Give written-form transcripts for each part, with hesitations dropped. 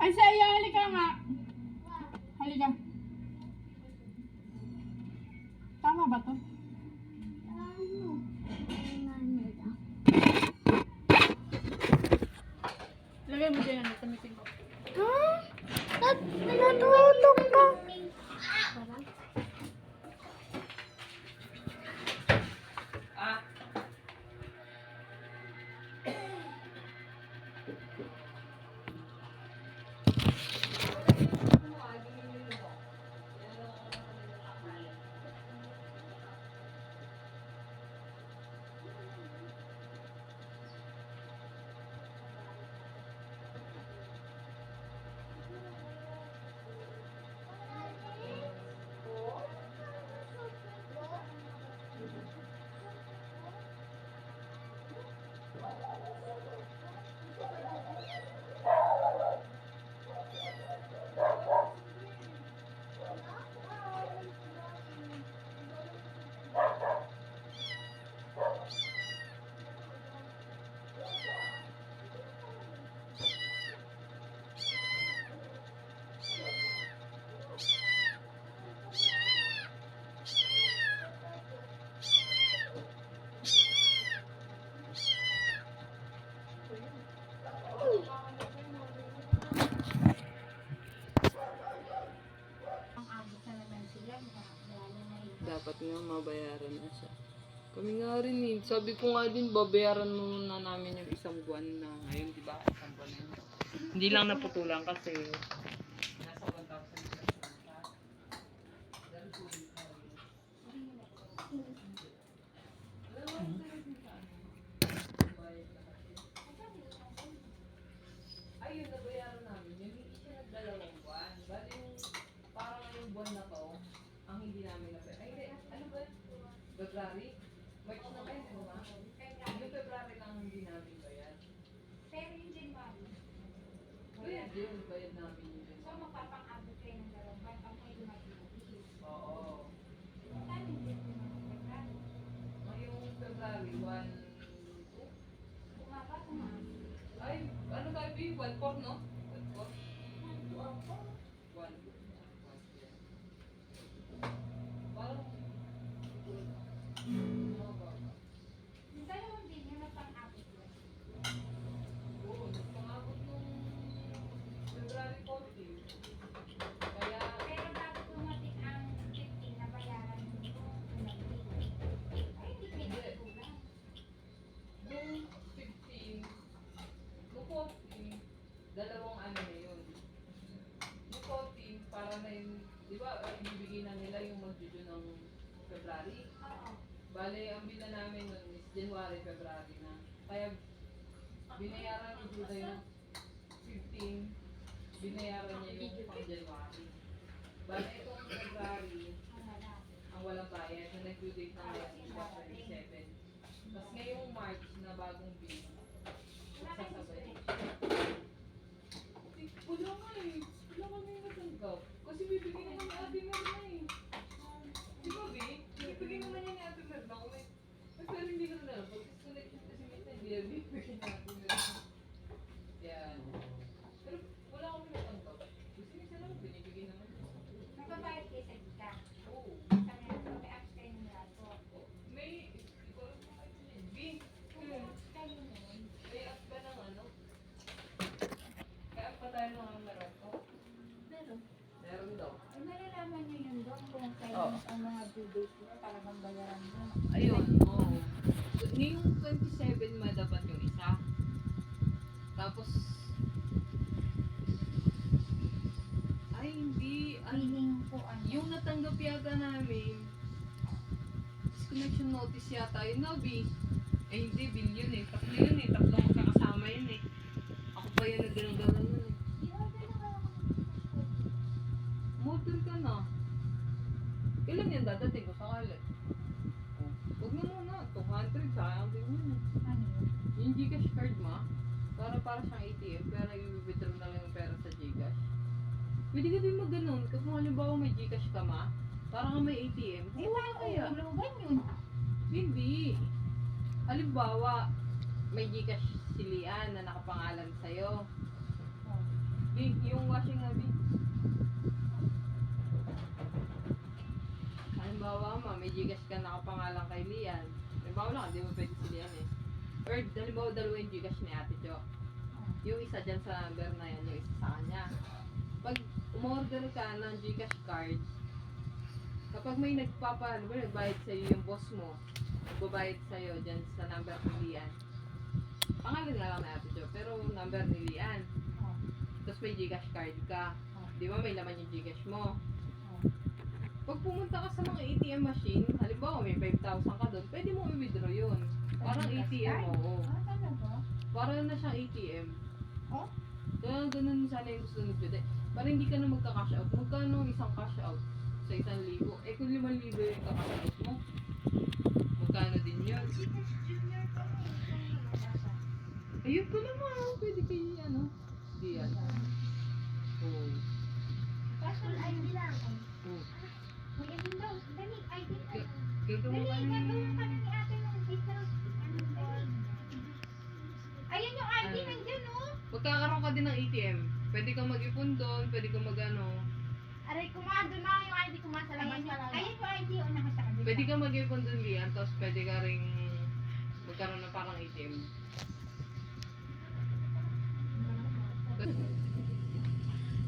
Ay, Saya, halika nga. Halika. Tama ba to? Lagay mo dyan, tamitin ko. Ha? Natutulog ka. dapat nga mabayaran na siya. Kami nga rin eh. Sabi ko nga din, babayaran muna namin yung isang buwan na ngayon, di ba? Isang buwan na yun. Hindi lang naputulan kasi nasa 1,000 siya. Dahil po yun pa rin. Ayun, nabayaran namin. Yung hindi siya nagdalawang buwan. Bali yung parang ngayong buwan na to, ang hindi namin nabayaran. Ay, hindi. Ano ba? February? March na ba yun? Ano ba? Yung February lang ang hindi namin bayad. Pero yung January, Bayad yun. Bayad namin yun. so magpapang-abot kayo ng dalawang buwan pag may dumating. Oo. Paano yung January? Ngayong February, 1, 2. Bumaba, tumaas. Ay, ano tayo B? 1-4, no? 1-4? 1. Parang, Yung dalawang din yung napang-abot yun. oo, pangabot nung February 14. Kaya, Pero bago dumating ang 15 na bayaran mo, ay hindi pinatutulan. nung 15, nung 14, dalawang ano na yun. Nung 14, para na yun, di ba, ibibigay na nila yung mag-due ng February. Oo. Bale, ang bila namin nun is January, February na. Kaya, binayaran ni Judah yung 15, binayaran niya yung pang January. Bale, itong February, Ang wala. ang walang bayad, na nag-due date ng March 27. Tapos ngayong March na bagong bill, Wala kayo sasabay. display. Wala nga eh. Wala kami natanggap. Kasi bibigyan naman ni Ate Merna eh. Di ba, B? Bibigyan naman niya ni Ate Merna. Pero hindi ko na alam. Pag disconnection kasi minsan, hindi na bibigyan ni Ate Merna. Yan. Pero wala kami natanggap. Kasi minsan naman, binibigyan naman. Nagbabayad kayo sa gika. Oo. Sa Meralco, may apps kayo ng Meralco. May, ikaw lang kung kahit sino. B, Kung may apps kayo nun, may app ka ng ano? Kaya app pa tayo ng meron ko. meron. Meron daw. Ay, malalaman nyo yun doon kung kailan Oo. ang mga due date mo, talagang bayaran mo. Ayun, oo. Ngayong 27 may dapat yung isa. Tapos, ay hindi, Feeling ko ano. yung natanggap yata namin, disconnection notice yata yun na, B. Eh hindi, bill yun eh. Tatlo yun eh, tatlong magkakasama yun eh. Ako pa yun nagganang-ganan nun eh. I-order na kaya ako. Model ka na. Kailan yan dadating ko sakali? Oh, huwag na muna, 200, sayang din yun eh. Ano yun? Yung Gcash card ma, para siyang ATM, pero i-withdraw na lang yung pera sa Gcash. Pwede ka din mag-ganon, kung halimbawa may Gcash ka ma, para ka may ATM, Eh, paano kayo?Ulugan yun. hindi. Halimbawa, may Gcash si Lian na nakapangalan sa'yo. Oh. Di, yung washing na di. Halimbawa ma, may Gcash ka nakapangalan kay Lian. Halimbawa lang, di mo pwede si Lian eh. Or halimbawa dalawa yung Gcash ni Ate Jo. Yung isa dyan sa number na yan, yung isa sa kanya. Pag umorder ka ng Gcash card, kapag may nagbayad sa'yo yung boss mo, nagbabayad sa'yo dyan sa number ni Lian, pangalan nga lang na Ate Jo, pero number ni Lian. Oh. Tapos may Gcash card ka. Di ba may laman yung Gcash mo? Oh. Pag pumunta ka sa mga ATM machine, halimbawa may 5,000 ka doon, pwede mo i-withdraw yun. Parang ATM, oo. Ah, talaga? Parang na siyang ATM. Oh? Kaya ganun sana yung gusto ni Jude. Para hindi ka na magka-cash out. Magkano isang cash out sa 1,000? Eh kung 5,000 yung ka-cash out mo, magkano din yun? Gcash Junior ko na Ayun pa naman, pwede kayo ano. Di yan. Oo. Personal ID lang. Oo. May ID daw. Dali, ID ka. Kaya Dali, gumawa ka gagawin ka ng... na ni ate ng details. Ano, dali. Ayan yung ID, Ano? nandyan oh. Magkakaroon ka din ng ATM. Pwede kang mag-ipon doon, pwede kang mag-ano. Aray, kumando na yung ID ko sa labas. Ayan yung ID oh, nakasakabit. Pwede kang mag-ipon doon, Lian. Tapos pwede ka rin magkaroon ng parang ATM.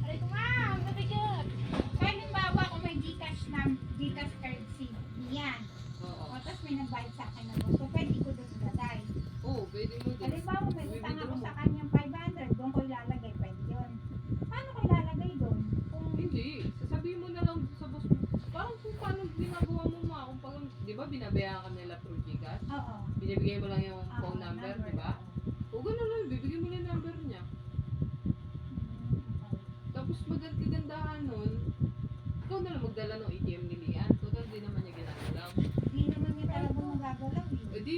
Aray ko ma'am, mabigat. Kaya halimbawa kung may Gcash card si yan. Oo. O, tapos may nagbayad sa akin ng boss ko, pwede ko doon ilagay. Oo, pwede mo din. Halimbawa, may utang ako Withdraw mo. sa kanyang 500, doon ko ilalagay, pwede yun. Paano ko ilalagay doon? Kung Hindi, sasabihin mo na lang sa boss mo. Parang kung paano ginagawa mo mga kung parang, di ba binabayaran ka nila through Gcash? oo. Binibigay mo lang yung phone Oo, number, di ba? O gano'n lang, bibigyan mo lang yung number niya. Tapos maganda-gandahan nun, ikaw na lang magdala ng ATM ni Lian. Total, di naman niya ginagalaw. Hindi naman niya talaga magagalaw E eh. di,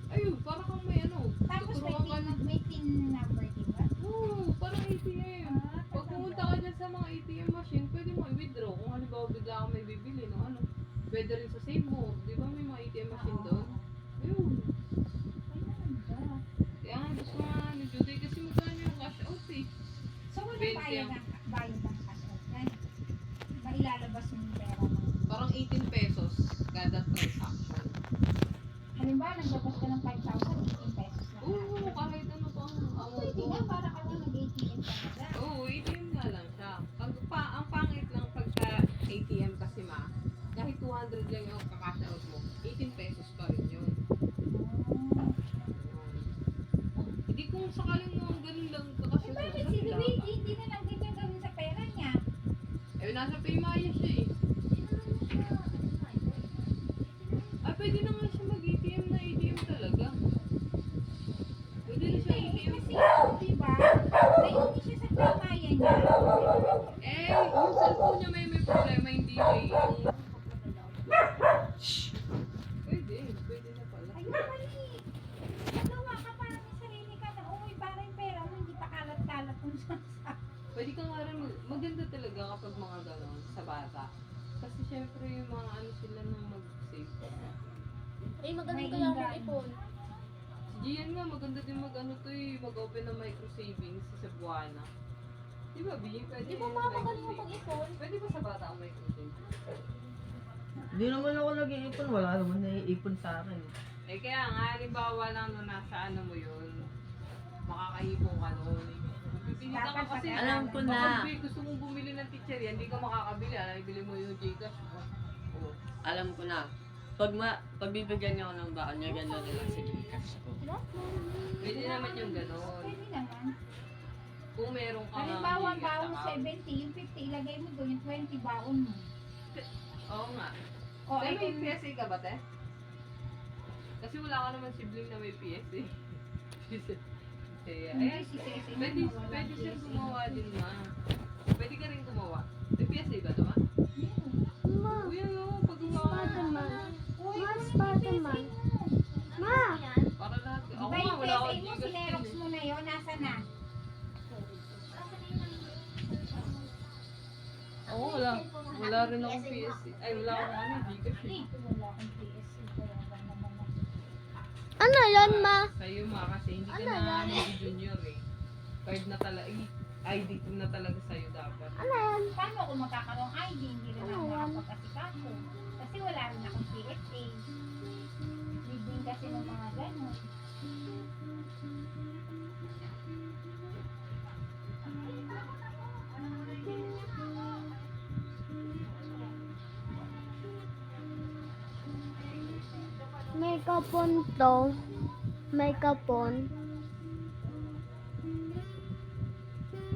ayun, para kang may ano, Tapos tuturuan ka ng, may PIN number, di ba? oo, parang ATM. Ah, Pag pumunta ka dyan sa mga ATM machine, pwede mo i-withdraw. Kung halimbawa bigla ka may bibili, no, ano, pwede rin sa Save More. Di ba may mga ATM machine doon? Ayun. Ayun ba? Kaya nga gusto nga ni Judy kasi magkano yung cash out eh. So, wala 20 bayad ang- ng cash out. Yan. Mailalabas mo yung pera mo. Parang 18 pesos kada transaction. Halimbawa, naglabas ka ng 5,000, 18 pesos lang. Oo, kahit ano pang amount Pwede mo. nga, para ka lang nag-ATM talaga. Oo, ATM nga lang siya. Ang pangit lang pagka ATM kasi kahit 200 lang yung kakash out mo, 18 pesos pa rin yun. Oh. Hindi kung sakaling mo ganun lang kakash Eh, out bakit mo, si sakit Luigi hindi na lang ganyan gawin sa pera niya? Eh, nasa Paymaya siya eh. Ah, pwede na nga siya mag-ATM na ATM talaga. Pwede na siya Hindi, ATM. kasi di ba? Naingi siya sa pamaya niya. Eh, yung cellphone niya may problema, hindi may yung... Pwede na pala. Ayun, mali. Nagawa ka para may sarili ka na, uy, para yung pera mo, hindi pa kalat-kalat kung saan sa... Pwede ka nga rin, maganda talaga kapag mga gano'n sa bata. Kasi syempre yung mga ano sila nang mag-save. Ay, maganda May kaya ako inggan. ipon. Si Gian nga, maganda din mag-ano to eh, mag-open ng micro savings sa Cebuana. Di ba, B? Pwede Di ba yung mama micro ka mo savings. mag-ipon? Pwede ba sa bata ang micro savings? Hindi naman ako nag-iipon, wala naman naiipon sa akin. Eh kaya nga, halimbawa lang na nasa ano mo yun, makakaipon ka nun. Pipilitan ka Dapat kasi, pag- Alam ko na. Kapag gusto mong bumili ng teacher yan, hindi ka makakabili. Ano, ibili mo yung Gcash mo. Oo. Alam ko na. Pag bibigyan niyo ako ng baon niya, gano'n na lang sa Gcash ko. Pwede naman yung gano'n. Pwede naman. Kung meron ka Halimbawa, Gcash baon account. 70, yung 50 ilagay mo doon, yung 20 baon mo. Oo nga. O, Ay, ay, may kung PSA ka ba, te? Kasi wala ka naman sibling na may PSA. Kaya, hindi eh, si Ceci pwede, naman, wala pwede siya PSA. gumawa din ma. Pwede ka rin gumawa. May PSA ba ito, ma? Hmm. Uy, ano, pag gumawa. Uy, Spider-Man. Ma! Para lahat. Di Ako ba nga, yung wala PSA akong mo, Gcash sinerox din eh. mo na yun, nasa na? Oo, wala rin akong PSA. Ay, wala akong ano, Gcash eh. Wala akong PSA, kaya ba naman ako. Ano yun, ma? Sa'yo, ma, kasi hindi ka na junior eh. Card na talaga, ID na talaga sa'yo dapat. Ano yun? Paano ako magkakaroon ID? Hindi rin ako makapag-asikaso. Kasi wala rin akong PSA. Bibing kasi ng mga gano'n. May kapon to. May kapon.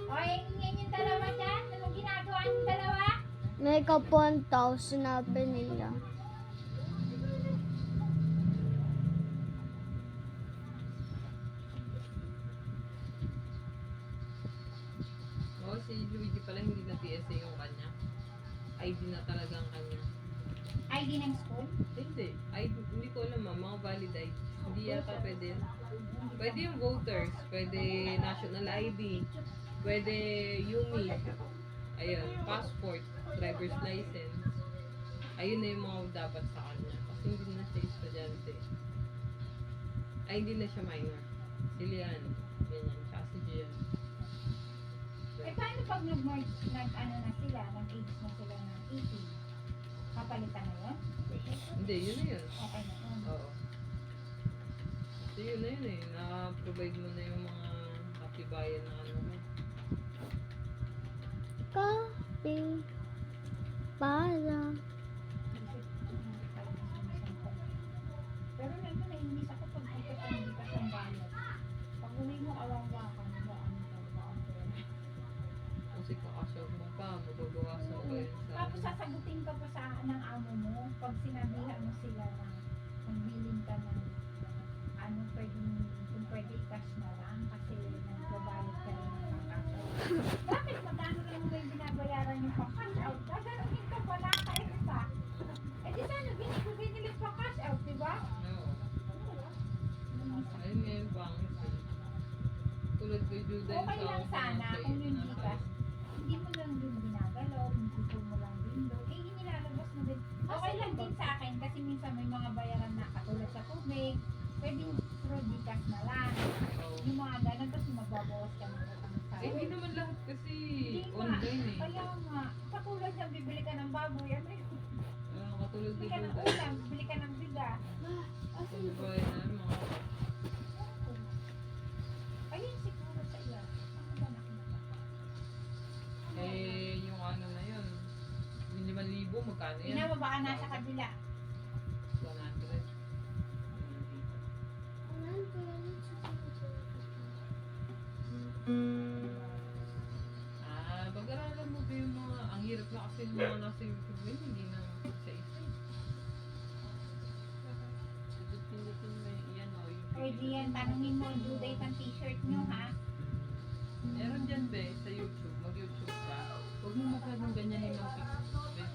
O, yan yung dalawa dyan. Anong ginagawa yung dalawa? May kapon to. Sinabi nila. Oo, si Luigi pala hindi na PSA yung kanya. ID na talaga ang kanya. ID ng school? Hindi. Hindi ko alam mga valid ID. Hindi yata pwede yun. Pwede yung voters, pwede national ID, pwede UMI, ayun, passport, driver's license. Ayun na yung mga dapat sa kanya. Kasi hindi na siya estudyante. Ay, hindi na siya minor. Si Lian, ganyan, tsaka si Gian. Eh, paano pag nag-ano na sila, nag-age na sila ng 18? Kapalitan na yun? Hindi, yun na yun. Okay na yun. Oo. So yun na yun eh. Na-provide mo na yung mga katibayan na ano mo. Copy. Para. ka pa sa ng amo mo, pag sinabihan mo sila na magbilin ka ng ano, kung pwede cash na lang kasi nagbabayad ka rin ng pang-cash out. Bakit magkano lang mo yung binabayaran yung pang-cash out? Gaganuhin ka pa naka-extra. Eh di sana binili pa-cash out, di ba? Oo. Ayun nga yung pangit eh. Tulad kay Juday Okay lang sana kung yung Gcash, hindi mo lang din ginagalaw, hindi mo lang din doon. Eh, inilalabas mo din. Okay lang din sa akin kasi minsan may mga bayaran na katulad sa tubig, pwedeng through Gcash na lang. Oo. Yung mga ganun, kasi magbabawas ka ng utang sa Eh, hindi naman lahat kasi Hindi nga. online eh. Kaya nga, katulad sa bibili ka ng baboy, ano yun? Katulad Bibili kay ka ng Juday. ulam, bibili ka ng bigas. Ano ba yan? Mga Ayun siguro sa iyo. Ano ba nakita? eh, yung ano na yun. Yung 5,000, magkano yan? Ina mo baka nasa kabila. 100. Pag-aralan mo ba yung mga, ang hirap na kasi ng mga nasa YouTube yun, hindi na isa-isa. Pindutin mo yan o. Pwede yan, tanungin mo, due date ang t-shirt nyo ha. Meron dyan be, sa YouTube, mag-YouTube ka. Huwag mo masyadong ganyanin ng video